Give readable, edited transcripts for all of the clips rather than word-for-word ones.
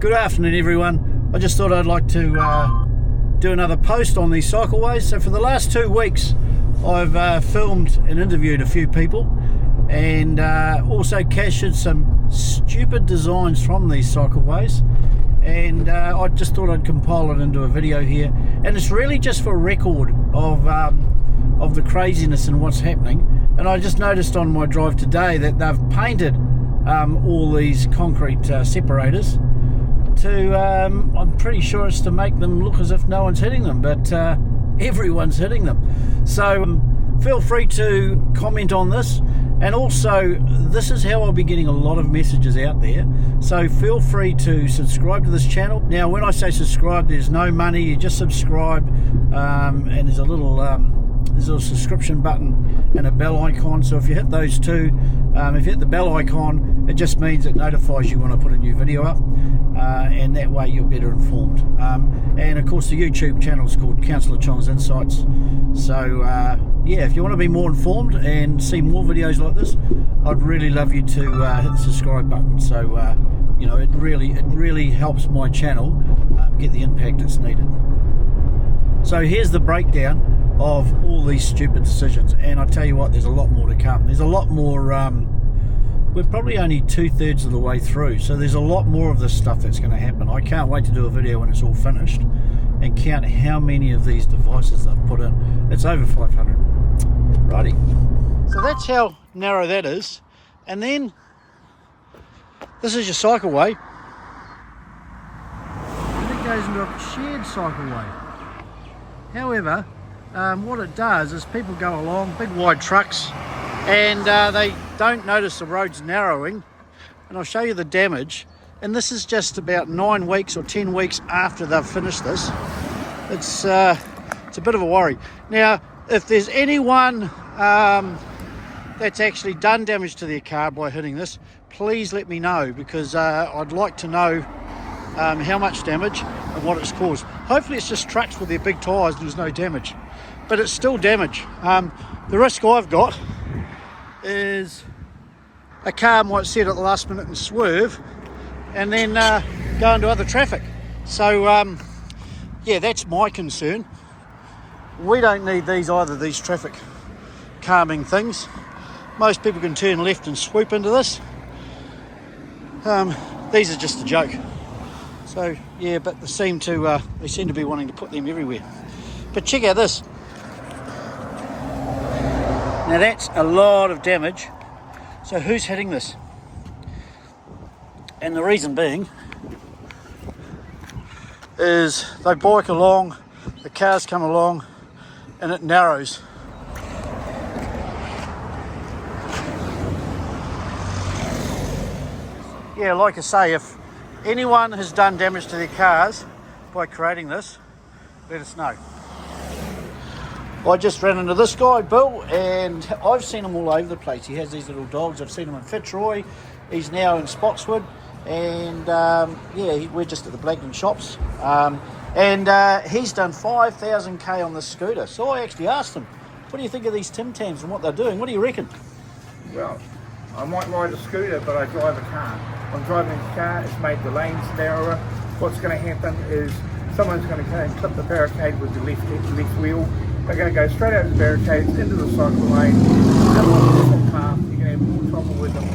Good afternoon everyone. I just thought I'd like to do another post on these cycleways. So for the last 2 weeks I've filmed and interviewed a few people and also captured some stupid designs from these cycleways, and I just thought I'd compile it into a video here, and it's really just for record of the craziness and what's happening. And I just noticed on my drive today that they've painted all these concrete separators to I'm pretty sure it's to make them look as if no one's hitting them, but everyone's hitting them. So feel free to comment on this, and also this is how I'll be getting a lot of messages out there, so feel free to subscribe to this channel. Now when I say subscribe, there's no money, you just subscribe, and there's a little subscription button and a bell icon. So if you hit those two, if you hit the bell icon, it just means it notifies you when I put a new video up, and that way you're better informed. And of course the YouTube channel is called Councillor Chong's Insights. So yeah, if you want to be more informed and see more videos like this, I'd really love you to hit the subscribe button. So you know, it really helps my channel get the impact it's needed. So here's the breakdown of all these stupid decisions, and I tell you what, there's a lot more to come. There's a lot more. We're probably only 2/3 of the way through, so there's a lot more of this stuff that's going to happen. I can't wait to do a video when it's all finished and count how many of these devices they've put in. It's over 500. Righty. So that's how narrow that is, and then this is your cycleway, and it goes into a shared cycleway. However, what it does is people go along, big wide trucks, and they don't notice the road's narrowing, and I'll show you the damage. And this is just about 9 weeks or 10 weeks after they've finished this. It's a bit of a worry. Now if there's anyone that's actually done damage to their car by hitting this, please let me know, because I'd like to know how much damage and what it's caused. Hopefully it's just trucks with their big tyres and there's no damage, but it's still damage. The risk I've got is a car might set at the last minute and swerve and then go into other traffic. So yeah, that's my concern. We don't need these either, these traffic calming things. Most people can turn left and swoop into this. These are just a joke. So yeah, but they seem to be wanting to put them everywhere. But check out this. Now that's a lot of damage. So who's hitting this? And the reason being is they bike along, the cars come along, and it narrows. Yeah, like I say, if anyone has done damage to their cars by creating this, let us know. I just ran into this guy, Bill, and I've seen him all over the place. He has these little dogs. I've seen him in Fitzroy. He's now in Spotswood, and yeah, we're just at the Blackton shops. And he's done 5,000k on this scooter. So I actually asked him, what do you think of these Tim Tams and what they're doing? What do you reckon? Well, I might ride a scooter, but I drive a car. I'm driving a car, it's made the lanes narrower. What's going to happen is someone's going to go and clip the barricade with the left wheel. They're going to go straight over the barricades into the cycle lane, and along the footpath. You're going to have more trouble with them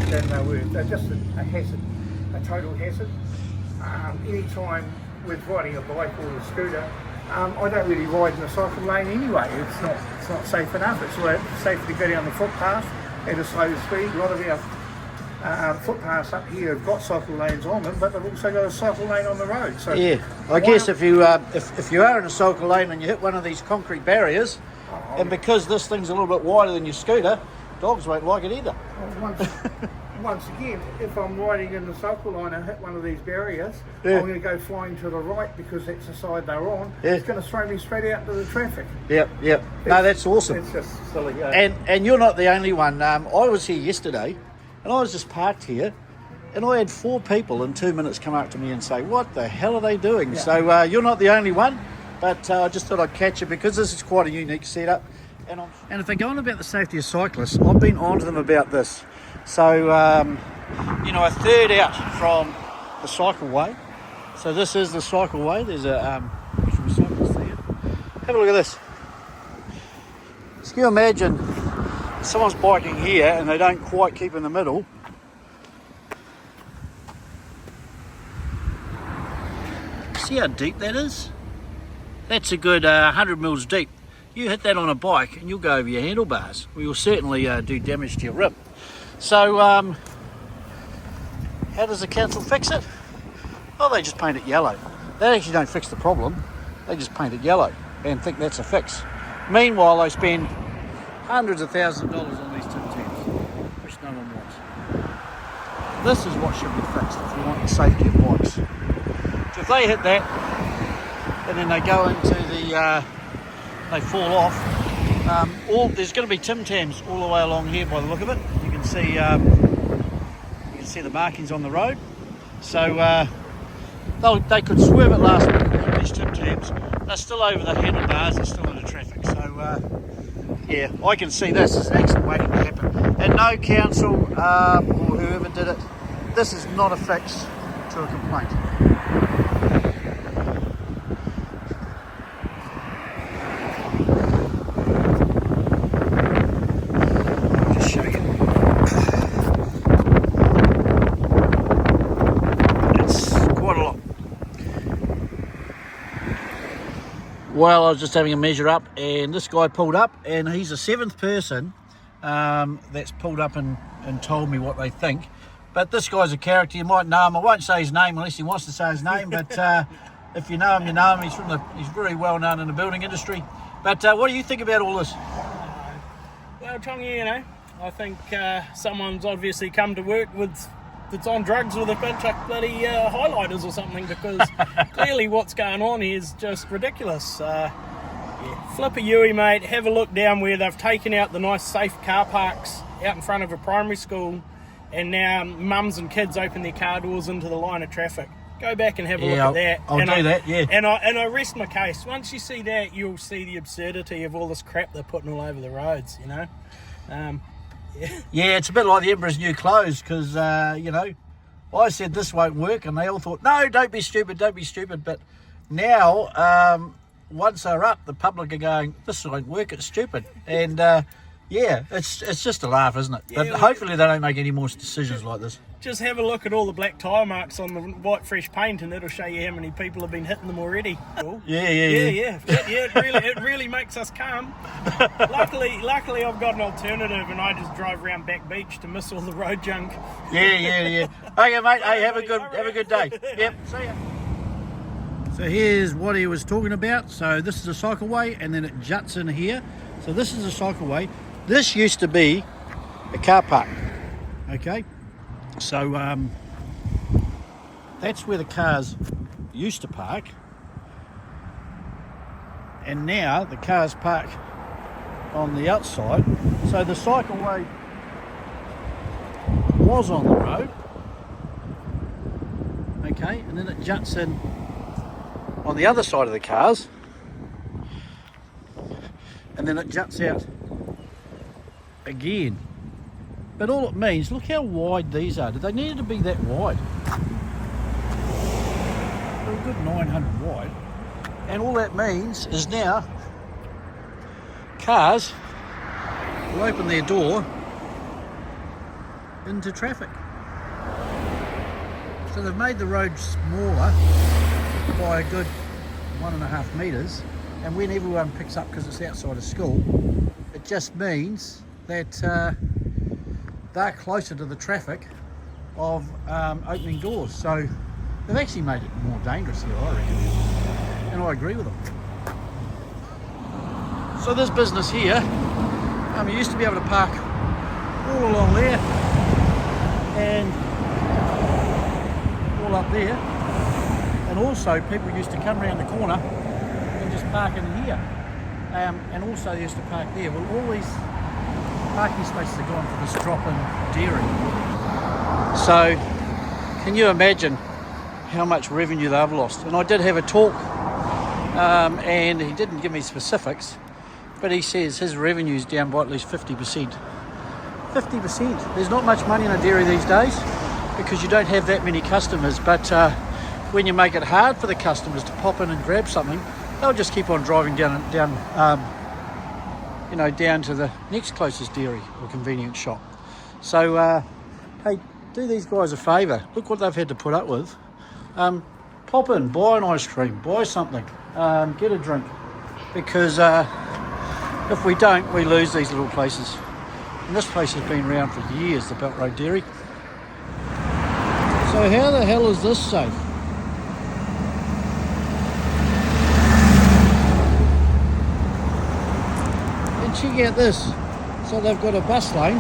than they were. They're just a hazard, a total hazard. Anytime with riding a bike or a scooter, I don't really ride in the cycle lane anyway. It's not safe enough. It's safer to go down the footpath at a slow speed. A lot of our footpaths up here have got cycle lanes on them, but they've also got a cycle lane on the road. So yeah, I guess if you are in a cycle lane and you hit one of these concrete barriers, and because this thing's a little bit wider than your scooter, dogs won't like it either. Once again, if I'm riding in the cycle line and hit one of these barriers, yeah, I'm going to go flying to the right because that's the side they're on. Yeah. It's going to throw me straight out into the traffic. Yep. No, that's awesome. It's just silly. And you're not the only one. I was here yesterday, and I was just parked here, and I had 4 people in 2 minutes come up to me and say, what the hell are they doing? Yeah. So you're not the only one, but I just thought I'd catch you because this is quite a unique setup. And if they're going about the safety of cyclists, I've been on to them about this. So, you know, a third out from the cycleway. So this is the cycleway. There's a cyclist there. Have a look at this. So can you imagine someone's biking here and they don't quite keep in the middle? See how deep that is? That's a good 100 mils deep. You hit that on a bike and you'll go over your handlebars, or you'll certainly do damage to your rim. So how does the council fix it? Oh, they just paint it yellow. They actually don't fix the problem. They just paint it yellow and think that's a fix. Meanwhile, they spend hundreds of thousands of dollars on these Tim Tams, which no one wants. This is what should be fixed if you want the safety of bikes. So if they hit that and then they go into the, they fall off, there's going to be Tim Tams all the way along here by the look of it. You can see the markings on the road. So they could swerve it last week, these Tim Tams. They're still over the handlebars, they're still into traffic. So yeah, I can see this is an accident waiting to happen. And no council or whoever did it, this is not a fix to a complaint. Just show you. It's quite a lot. Well, I was just having a measure up, and this guy pulled up, and he's the 7th person that's pulled up and told me what they think. But this guy's a character. You might know him. I won't say his name unless he wants to say his name. But if you know him, you know him. He's very well known in the building industry. But what do you think about all this? Well, Chong, I think someone's obviously come to work that's on drugs with a bunch of bloody highlighters or something, because clearly what's going on here is just ridiculous. Flip a Yui, mate. Have a look down where they've taken out the nice safe car parks out in front of a primary school, and now mums and kids open their car doors into the line of traffic. Go back and have a look at that. I'll do that, yeah. And I rest my case. Once you see that, you'll see the absurdity of all this crap they're putting all over the roads, Yeah, it's a bit like the Emperor's New Clothes, because, I said this won't work, and they all thought, no, don't be stupid. But now, once they're up, the public are going, this won't work, it's stupid. And, it's just a laugh, isn't it? Yeah, but hopefully they don't make any more decisions like this. Just have a look at all the black tyre marks on the white fresh paint, and it'll show you how many people have been hitting them already. Cool. Yeah. It really makes us calm. Luckily, I've got an alternative, and I just drive around Back Beach to miss all the road junk. Yeah. Okay, mate. Hey, have a good day. Yep. See ya. So here's what he was talking about. So this is a cycleway, and then it juts in here. So this is a cycleway. This used to be a car park. Okay. So that's where the cars used to park, and now the cars park on the outside. So the cycleway was on the road, okay, and then it juts in on the other side of the cars, and then it juts out again. But all it means, look how wide these are. Did they need to be that wide? They're a good 900 wide. And all that means is now cars will open their door into traffic. So they've made the road smaller by a good 1.5 metres. And when everyone picks up, because it's outside of school, it just means that they're closer to the traffic of opening doors. So they've actually made it more dangerous here, I reckon. And I agree with them. So this business here, you used to be able to park all along there and all up there. And also people used to come around the corner and just park in here. And also they used to park there. Well, all these parking spaces are gone for this drop-in dairy. So, can you imagine how much revenue they've lost? And I did have a talk, and he didn't give me specifics, but he says his revenue's down by at least 50%. 50%. There's not much money in a dairy these days. because you don't have that many customers. But when you make it hard for the customers to pop in and grab something, they'll just keep on driving down to the next closest dairy or convenience shop. So hey, do these guys a favour. Look what they've had to put up with. Pop in, buy an ice cream, buy something, get a drink, because if we don't, we lose these little places. And this place has been around for years, the Belt Road Dairy. So how the hell is this safe? And check out this. So they've got a bus lane,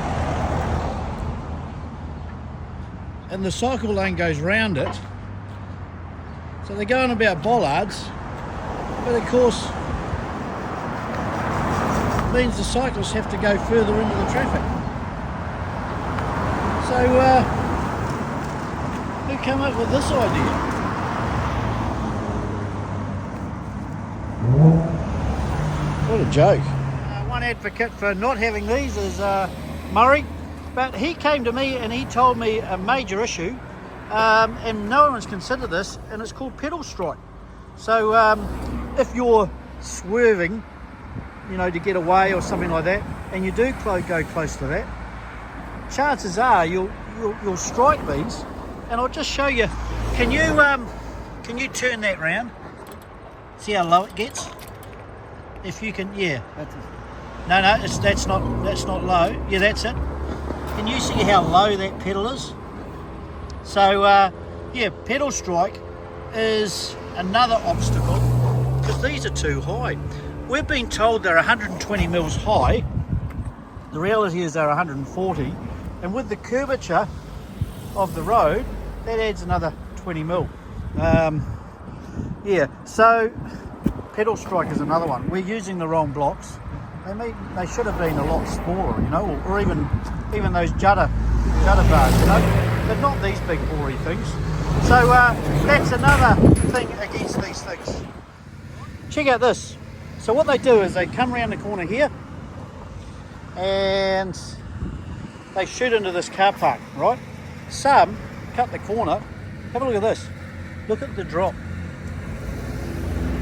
and the cycle lane goes round it. So they're going about bollards, but of course means the cyclists have to go further into the traffic. So who came up with this idea? What a joke. One advocate for not having these is Murray, but he came to me and he told me a major issue, and no one's considered this, and it's called pedal strike. So if you're swerving, you know, to get away or something like that, and you do go close to that, chances are you'll strike these. And I'll just show you. Can you turn that round? See how low it gets? If you can, yeah. No, that's not low. Yeah, that's it. Can you see how low that pedal is? So yeah, pedal strike is another obstacle because these are too high. We've been told they're 120 mils high. The reality is they're 140, and with the curvature of the road, that adds another 20 mil. Yeah, so pedal strike is another one. We're using the wrong blocks. They should have been a lot smaller, you know, or even those judder bars, you know, but not these big bory things. So that's another thing against these things. Check out this. So what they do is they come around the corner here and they shoot into this car park, right? Some cut the corner. Have a look at this. Look at the drop.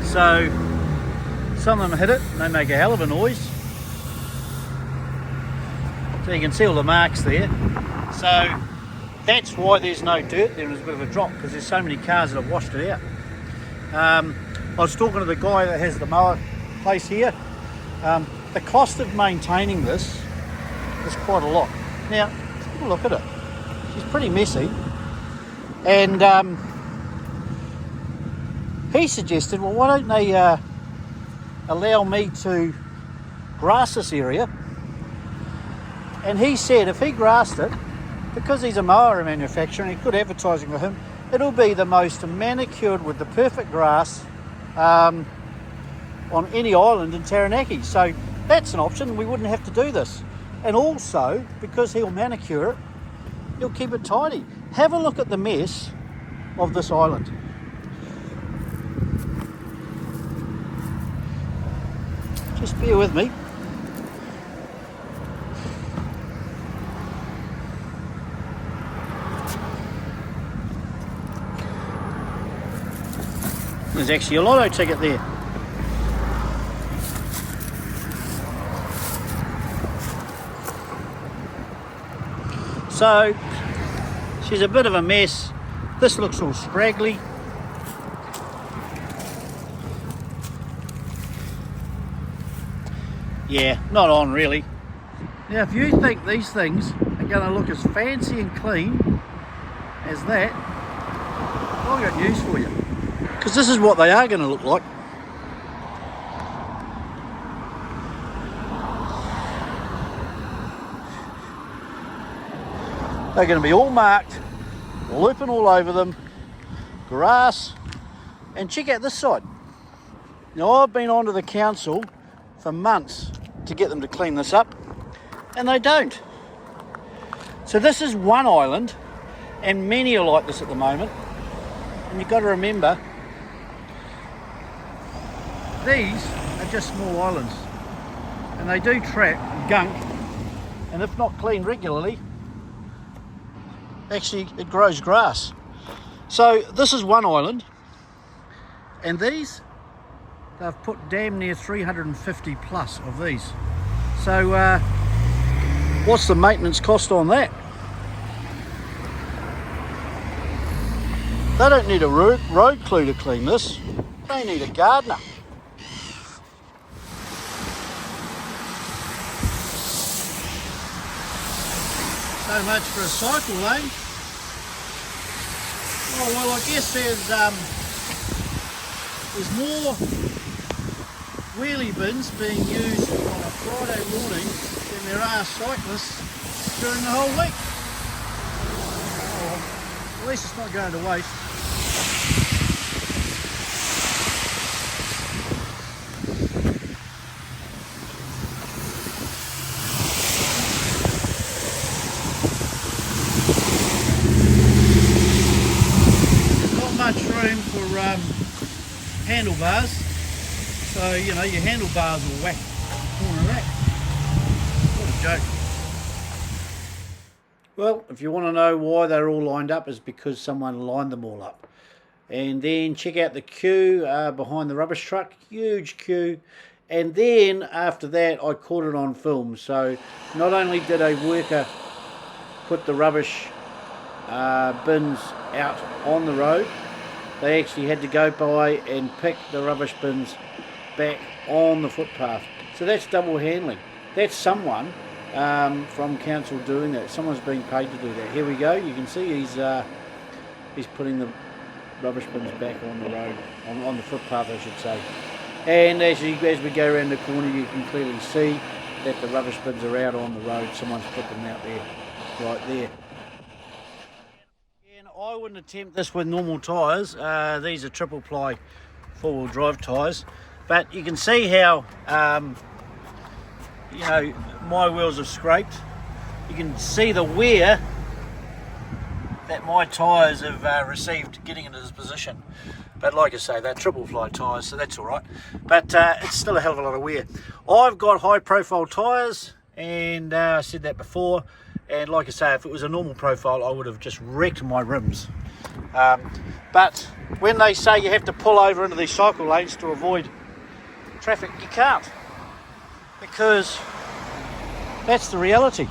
So some of them hit it and they make a hell of a noise. So you can see all the marks there. So that's why there's no dirt there and there's a bit of a drop, because there's so many cars that have washed it out. I was talking to the guy that has the mower place here. The cost of maintaining this is quite a lot. Now, have a look at it. She's pretty messy. And he suggested, well, why don't they allow me to grass this area? And he said if he grassed it, because he's a mower manufacturer and good advertising for him, it'll be the most manicured with the perfect grass on any island in Taranaki. So that's an option. We wouldn't have to do this. And also, because he'll manicure it, he'll keep it tidy. Have a look at the mess of this island. Just bear with me. There's actually a lotto ticket there. So she's a bit of a mess. This looks all scraggly. Yeah, not on really. Now if you think these things are going to look as fancy and clean as that, I've got news for you. Because this is what they are going to look like. They're going to be all marked, looping all over them, grass, and check out this side. Now I've been onto the council for months to get them to clean this up, and they don't. So this is one island, and many are like this at the moment, and you've got to remember these are just small islands, and they do trap gunk, and if not cleaned regularly, actually it grows grass. So this is one island, and these, they've put damn near 350 plus of these. So what's the maintenance cost on that? They don't need a road crew to clean this. They need a gardener. So much for a cycle lane. Oh well, I guess there's more wheelie bins being used on a Friday morning than there are cyclists during the whole week. Oh, at least it's not going to waste. Much room for handlebars, so you know your handlebars will whack the corner of that. What a joke. Well, if you want to know why they're all lined up, is because someone lined them all up. And then check out the queue behind the rubbish truck, huge queue. And then after that I caught it on film, so not only did a worker put the rubbish bins out on the road, they actually had to go by and pick the rubbish bins back on the footpath. So that's double handling. That's someone from council doing that. Someone's being paid to do that. Here we go. You can see he's putting the rubbish bins back on the road, on the footpath, I should say. And as we go around the corner, you can clearly see that the rubbish bins are out on the road. Someone's put them out there, right there. I wouldn't attempt this with normal tyres. These are triple ply four-wheel drive tyres, but you can see how you know, my wheels have scraped. You can see the wear that my tyres have received getting into this position. But like I say, they're triple ply tyres, so that's all right. But it's still a hell of a lot of wear. I've got high profile tyres, and I said that before. And like I say, if it was a normal profile, I would have just wrecked my rims. But when they say you have to pull over into these cycle lanes to avoid traffic, you can't. Because that's the reality.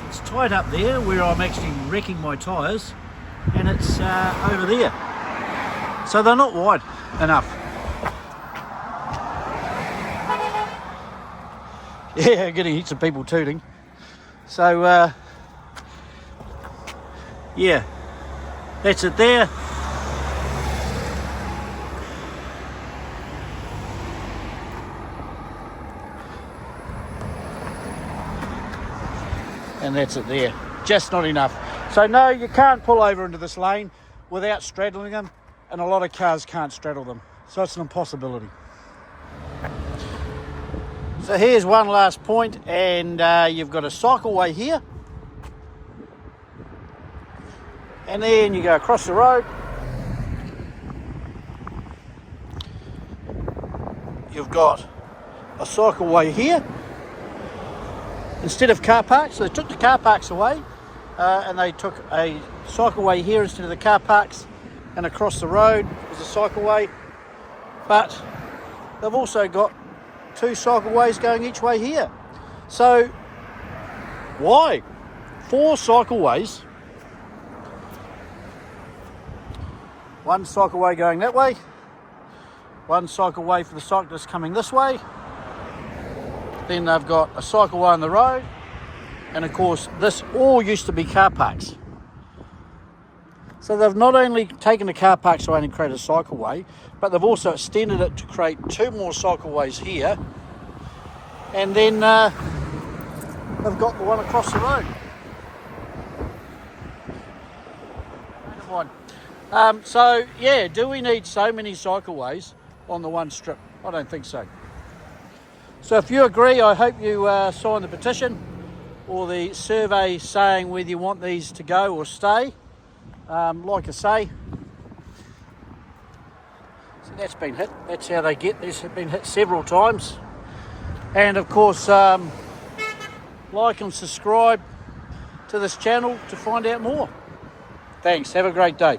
It's tied up there where I'm actually wrecking my tyres, and it's over there. So they're not wide enough. Yeah, getting heaps of people tooting. So, yeah, that's it there. And that's it there. Just not enough. So no, you can't pull over into this lane without straddling them, and a lot of cars can't straddle them. So it's an impossibility. So here's one last point, and you've got a cycleway here, and then you go across the road. You've got a cycleway here instead of car parks. So they took the car parks away, and they took a cycleway here instead of the car parks, and across the road was a cycleway. But they've also got 2 cycleways going each way here. So why 4 cycleways? One cycleway going that way, one cycleway for the cyclists coming this way. Then they've got a cycleway on the road, and of course this all used to be car parks. So they've not only taken the car parks away and created a cycleway, but they've also extended it to create 2 more cycleways here, and then they've got the one across the road. So yeah, do we need so many cycleways on the one strip? I don't think so. So if you agree, I hope you sign the petition or the survey saying whether you want these to go or stay. Like I say, so that's been hit. That's how they get this. It's been hit several times. And of course, like and subscribe to this channel to find out more. Thanks. Have a great day.